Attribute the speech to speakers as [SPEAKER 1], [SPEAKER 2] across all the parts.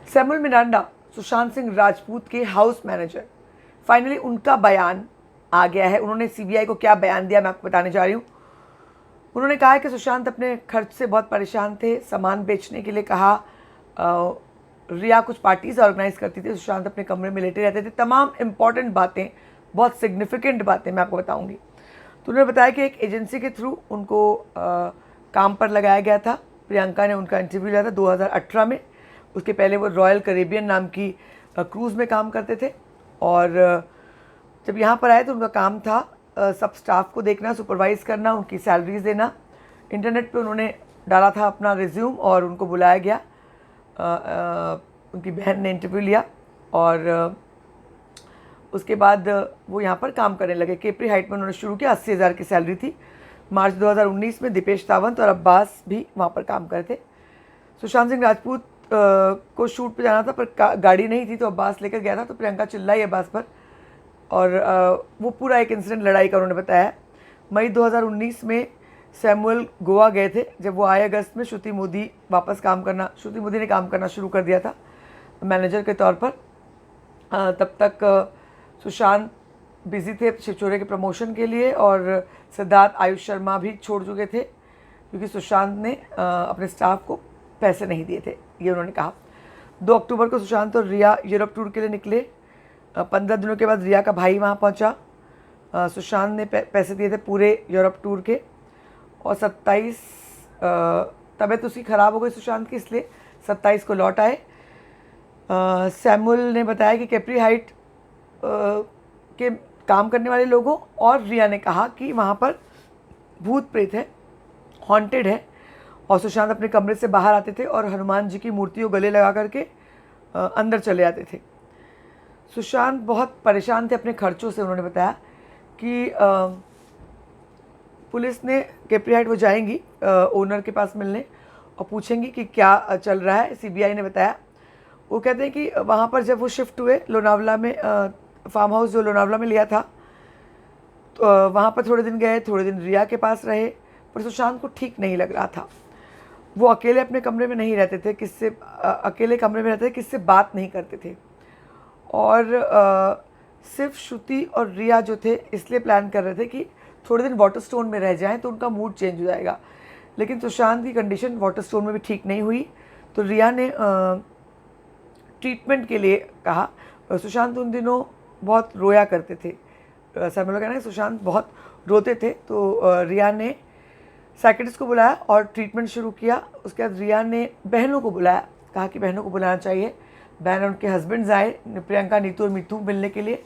[SPEAKER 1] Samuel Miranda, Sushant Singh Rajput के house manager, finally उनका बयान आ गया है। उन्होंने सीबीआई को क्या बयान दिया मैं आपको बताने जा रही हूँ। उन्होंने कहा है कि सुशांत अपने खर्च से बहुत परेशान थे। सामान बेचने के लिए कहा, रिया कुछ पार्टीज ऑर्गेनाइज करती थी, सुशांत अपने कमरे में लेटे रहते थे। तमाम इंपॉर्टेंट बातें, बहुत सिग्निफिकेंट बातें मैं आपको बताऊंगी। तो उन्होंने बताया कि एक एजेंसी के थ्रू उनको काम पर लगाया गया था। प्रियंका ने उनका इंटरव्यू लिया था 2018 में। उसके पहले वो रॉयल कैरेबियन नाम की क्रूज़ में काम करते थे, और जब यहाँ पर आए तो उनका काम था सब स्टाफ को देखना, सुपरवाइज़ करना, उनकी सैलरीज देना। इंटरनेट पे उन्होंने डाला था अपना रिज्यूम और उनको बुलाया गया। उनकी बहन ने इंटरव्यू लिया और उसके बाद वो यहाँ पर काम करने लगे। केपरी हाइट में उन्होंने शुरू किया, 80,000 की सैलरी थी। मार्च 2019 में दीपेश तावंत और अब्बास भी वहाँ पर काम करते थे। सुशांत सिंह राजपूत को शूट पे जाना था, पर गाड़ी नहीं थी तो अब्बास लेकर गया था। तो प्रियंका चिल्लाई अब्बास पर, और वो पूरा एक इंसिडेंट लड़ाई का उन्होंने बताया। मई 2019 में सैमुअल गोवा गए थे। जब वो आए अगस्त में, श्रुति मोदी ने काम करना शुरू कर दिया था मैनेजर के तौर पर। तब तक सुशांत बिजी थे छिछोरे के प्रमोशन के लिए, और सिद्धार्थ आयुष शर्मा भी छोड़ चुके थे क्योंकि सुशांत ने अपने स्टाफ को पैसे नहीं दिए थे, ये उन्होंने कहा। 2 अक्टूबर को सुशांत और रिया यूरोप टूर के लिए निकले। 15 दिनों के बाद रिया का भाई वहाँ पहुँचा। सुशांत ने पैसे दिए थे पूरे यूरोप टूर के, और 27 तबीयत उसकी ख़राब हो गई सुशांत की, इसलिए 27 को लौट आए। सैमुअल ने बताया कि केपरी हाइट के काम करने वाले लोगों और रिया ने कहा कि वहाँ पर भूत प्रेत है, हॉन्टेड है, और सुशांत अपने कमरे से बाहर आते थे और हनुमान जी की मूर्ति को गले लगा करके अंदर चले जाते थे। सुशांत बहुत परेशान थे अपने खर्चों से। उन्होंने बताया कि पुलिस ने केपरी हाइट वो जाएंगी ओनर के पास मिलने और पूछेंगी कि क्या चल रहा है। सीबीआई ने बताया, वो कहते हैं कि वहाँ पर जब वो शिफ्ट हुए लोनावला में, फार्म हाउस जो लोनावला में लिया था, तो वहाँ पर थोड़े दिन गए, थोड़े दिन रिया के पास रहे, पर सुशांत को ठीक नहीं लग रहा था। वो अकेले अपने कमरे में नहीं रहते थे, अकेले कमरे में रहते थे, किससे बात नहीं करते थे, और सिर्फ श्रुति और रिया जो थे इसलिए प्लान कर रहे थे कि थोड़े दिन वाटरस्टोन में रह जाएं तो उनका मूड चेंज हो जाएगा। लेकिन सुशांत की कंडीशन वाटरस्टोन में भी ठीक नहीं हुई, तो रिया ने ट्रीटमेंट के लिए कहा। सुशांत उन दिनों बहुत रोया करते थे। सैमुअल का कहना है सुशांत बहुत रोते थे, तो रिया ने साइकेट्रिस्ट को बुलाया और ट्रीटमेंट शुरू किया। उसके बाद रिया ने बहनों को बुलाया, कहा कि बहनों को बुलाना चाहिए। बहन और उनके हस्बैंड्स आए, प्रियंका, नीतू और मितू, मिलने के लिए।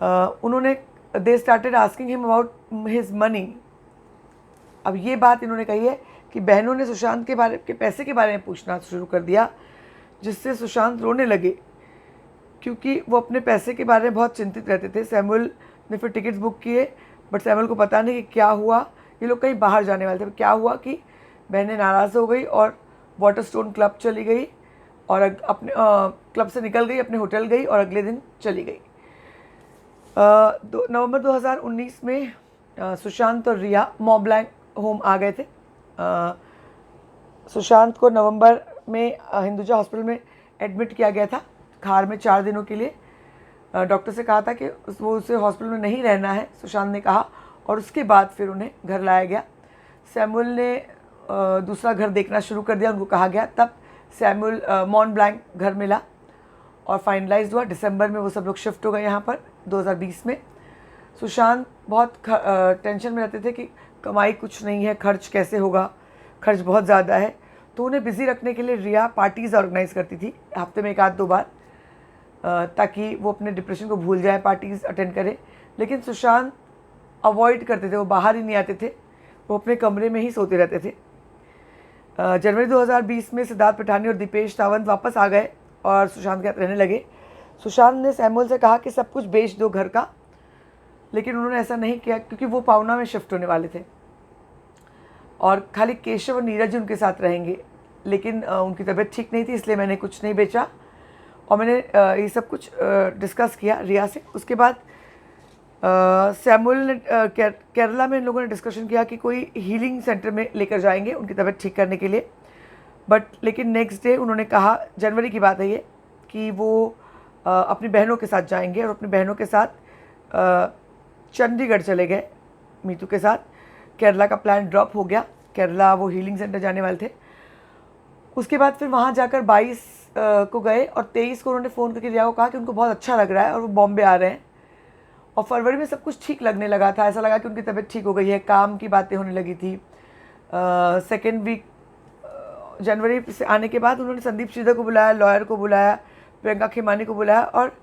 [SPEAKER 1] उन्होंने they started asking him about his money. अब ये बात इन्होंने कही है कि बहनों ने सुशांत के पैसे के बारे में पूछना शुरू कर दिया, जिससे सुशांत रोने लगे क्योंकि वो अपने पैसे के बारे में बहुत चिंतित रहते थे। सैमुअल ने फिर टिकट्स बुक किए, बट सैमुअल को पता नहीं कि क्या हुआ। ये लोग कहीं बाहर जाने वाले थे। क्या हुआ कि बहनें नाराज़ हो गई और वाटरस्टोन क्लब चली गई, और अपने क्लब से निकल गई, अपने होटल गई और अगले दिन चली गई। नवंबर 2019 में सुशांत और रिया मॉन्ट ब्लैंक होम आ गए थे। सुशांत को नवंबर में हिंदुजा हॉस्पिटल में एडमिट किया गया था खार में 4 दिनों के लिए। डॉक्टर से कहा था कि वो उसे हॉस्पिटल में नहीं रहना है, सुशांत ने कहा, और उसके बाद फिर उन्हें घर लाया गया। सैमुअल ने दूसरा घर देखना शुरू कर दिया, उनको कहा गया। तब सैमुअल मॉन्ट ब्लैंक घर मिला और फाइनलाइज हुआ। दिसंबर में वो सब लोग शिफ्ट हो गए यहाँ पर 2020 में। सुशांत बहुत टेंशन में रहते थे कि कमाई कुछ नहीं है, खर्च कैसे होगा, खर्च बहुत ज़्यादा है। तो उन्हें बिज़ी रखने के लिए रिया पार्टीज़ ऑर्गेनाइज़ करती थी हफ्ते में 1-2 बार, ताकि वो अपने डिप्रेशन को भूल जाए, पार्टीज़ अटेंड करें। लेकिन सुशांत अवॉइड करते थे, वो बाहर ही नहीं आते थे, वो अपने कमरे में ही सोते रहते थे। जनवरी 2020 में सिद्धार्थ पिठानी और दीपेश तावंत वापस आ गए और सुशांत के साथ रहने लगे। सुशांत ने सैमुअल से कहा कि सब कुछ बेच दो घर का, लेकिन उन्होंने ऐसा नहीं किया क्योंकि वो पावना में शिफ्ट होने वाले थे और खाली केशव और नीरज उनके साथ रहेंगे। लेकिन उनकी तबीयत ठीक नहीं थी, इसलिए मैंने कुछ नहीं बेचा और मैंने ये सब कुछ डिस्कस किया रिया से। उसके बाद सैमुअल ने केरला में इन लोगों ने डिस्कशन किया कि कोई हीलिंग सेंटर में लेकर जाएंगे उनकी तबीयत ठीक करने के लिए। बट लेकिन नेक्स्ट डे उन्होंने कहा, जनवरी की बात है ये, कि वो अपनी बहनों के साथ जाएंगे और अपनी बहनों के साथ चंडीगढ़ चले गए मीतू के साथ। केरला का प्लान ड्रॉप हो गया, केरला वो हीलिंग सेंटर जाने वाले थे। उसके बाद फिर वहाँ जाकर 22 को गए और 23 को उन्होंने फ़ोन करके रिया को कहा कि उनको बहुत अच्छा लग रहा है और वो बॉम्बे आ रहे हैं। और फरवरी में सब कुछ ठीक लगने लगा था, ऐसा लगा कि उनकी तबीयत ठीक हो गई है, काम की बातें होने लगी थी। सेकेंड वीक जनवरी से आने के बाद उन्होंने संदीप श्रीधर को बुलाया, लॉयर को बुलाया, प्रियंका खेमानी को बुलाया और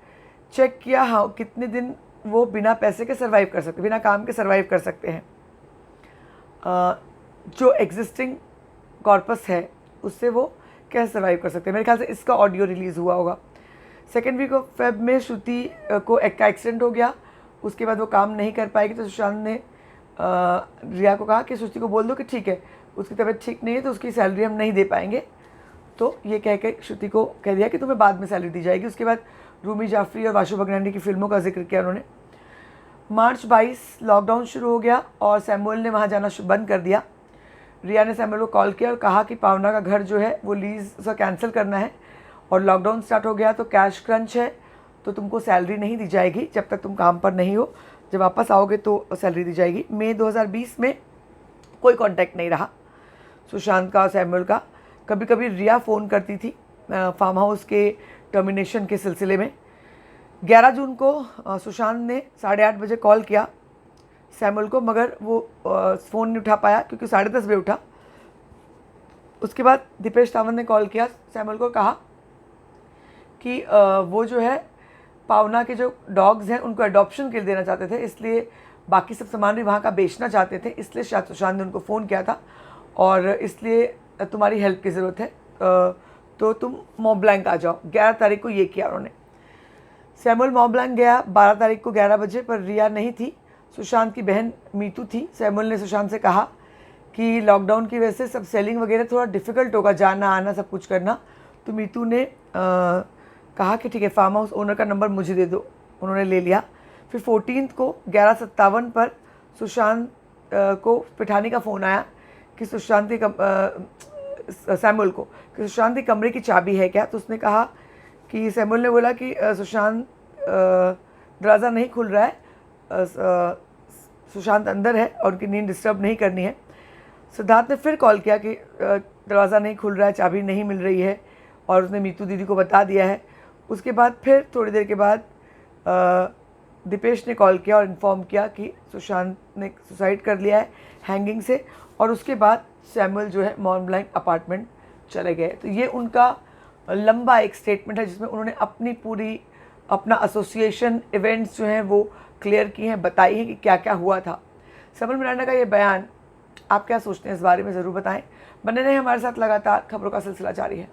[SPEAKER 1] चेक किया हाँ कितने दिन वो बिना पैसे के सर्वाइव कर सकते, बिना काम के सर्वाइव कर सकते हैं। जो एग्जिस्टिंग कॉर्पस है उससे वो कैसे सर्वाइव कर सकते हैं। मेरे ख्याल से इसका ऑडियो रिलीज़ हुआ होगा। सेकेंड वीक ऑफ फेब में श्रुति को एक का एक्सीडेंट हो गया, उसके बाद वो काम नहीं कर पाएगी। तो सुशांत ने रिया को कहा कि श्रुति को बोल दो कि ठीक है उसकी तबीयत ठीक नहीं है तो उसकी सैलरी हम नहीं दे पाएंगे। तो ये कह के श्रुति को कह दिया कि तुम्हें बाद में सैलरी दी जाएगी। उसके बाद रूमी जाफरी और वाशु भगनानी की फिल्मों का जिक्र किया उन्होंने। मार्च 22 लॉकडाउन शुरू हो गया और सैमुअल ने वहाँ जाना बंद कर दिया। रिया ने सैमुअल को कॉल किया और कहा कि पावना का घर जो है वो लीज उसका कैंसिल करना है और लॉकडाउन स्टार्ट हो गया तो कैश क्रंच है, तो तुमको सैलरी नहीं दी जाएगी जब तक तुम काम पर नहीं हो, जब वापस आओगे तो सैलरी दी जाएगी। मई 2020 में कोई कांटेक्ट नहीं रहा सुशांत का और सैमुअल का। कभी कभी रिया फ़ोन करती थी फार्म हाउस के टर्मिनेशन के सिलसिले में। 11 जून को सुशांत ने 8:30 बजे कॉल किया सैमुअल को, मगर वो फ़ोन नहीं उठा पाया क्योंकि 10:30 बजे उठा। उसके बाद दीपेश तावंत ने कॉल किया सैमुअल को, कहा कि वो जो है पावना के जो डॉग्स हैं उनको अडॉप्शन के लिए देना चाहते थे, इसलिए बाकी सब सामान भी वहाँ का बेचना चाहते थे, इसलिए शायद सुशांत ने उनको फ़ोन किया था और इसलिए तुम्हारी हेल्प की ज़रूरत है तो तुम मॉन्ट ब्लैंक आ जाओ। 11 तारीख को ये किया उन्होंने। सैमुअल मॉन्ट ब्लैंक गया 12 तारीख को 11 बजे, पर रिया नहीं थी, सुशांत की बहन मीतू थी। सैमुअल ने सुशांत से कहा कि लॉकडाउन की वजह से सब सेलिंग वगैरह थोड़ा डिफ़िकल्ट होगा, जाना आना सब कुछ करना। तो मीतू ने कहा कि ठीक है फार्म हाउस ओनर का नंबर मुझे दे दो, उन्होंने ले लिया। फिर 14 को 11:57 पर सुशांत को पिठानी का फ़ोन आया कि सुशांत की सैमुअल को कि सुशांत के कमरे की चाबी है क्या। तो उसने कहा कि सैमुअल ने बोला कि सुशांत दरवाज़ा नहीं खुल रहा है, सुशांत अंदर है और उनकी नींद डिस्टर्ब नहीं करनी है। सिद्धार्थ ने फिर कॉल किया कि दरवाज़ा नहीं खुल रहा है, चाबी नहीं मिल रही है, और उसने मीतू दीदी को बता दिया है। उसके बाद फिर थोड़ी देर के बाद दीपेश ने कॉल किया और इन्फॉर्म किया कि सुशांत ने सुसाइड कर लिया है हैंगिंग से, और उसके बाद सैमुअल जो है मॉन्ट ब्लैंक अपार्टमेंट चले गए। तो ये उनका लंबा एक स्टेटमेंट है जिसमें उन्होंने अपना एसोसिएशन इवेंट्स जो हैं वो क्लियर किए हैं, बताई हैं कि क्या क्या हुआ था। सैमुअल मिरांडा का ये बयान, आप क्या सोचते हैं इस बारे में ज़रूर बताएं। बने रहें हमारे साथ, लगातार खबरों का सिलसिला जारी है।